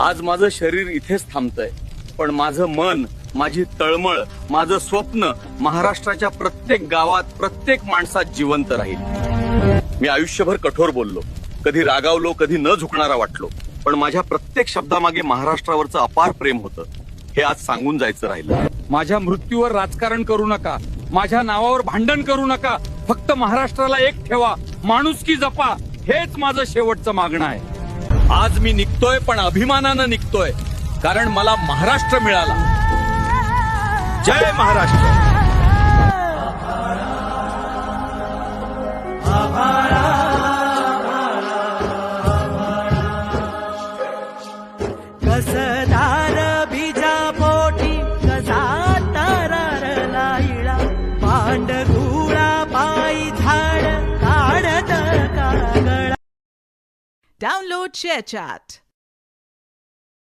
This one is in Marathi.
आज माझं शरीर इथेच थांबतंय, पण माझं मन, माझी तळमळ, माझं स्वप्न महाराष्ट्राच्या प्रत्येक गावात, प्रत्येक माणसात जिवंत राहील. मी आयुष्यभर कठोर बोललो, कधी रागावलो, कधी न झुकणारा वाटलो, पण माझ्या प्रत्येक शब्दामागे महाराष्ट्रावरचं अपार प्रेम होतं. हे आज सांगून जायचं राहिलं. माझ्या मृत्यूवर राजकारण करू नका, माझ्या नावावर भांडण करू नका. फक्त महाराष्ट्राला एक ठेवा, माणुसकी जपा. हेच माझं शेवटचं मागणं आहे. आज मी निघतोय, पण अभिमानानं निघतोय, कारण मला महाराष्ट्र मिळाला. जय महाराष्ट्र. कसदार बीजा पोटी कसा तारारला इळा पांडगुळा पायी झाड काढत कागळा. Download ShareChat.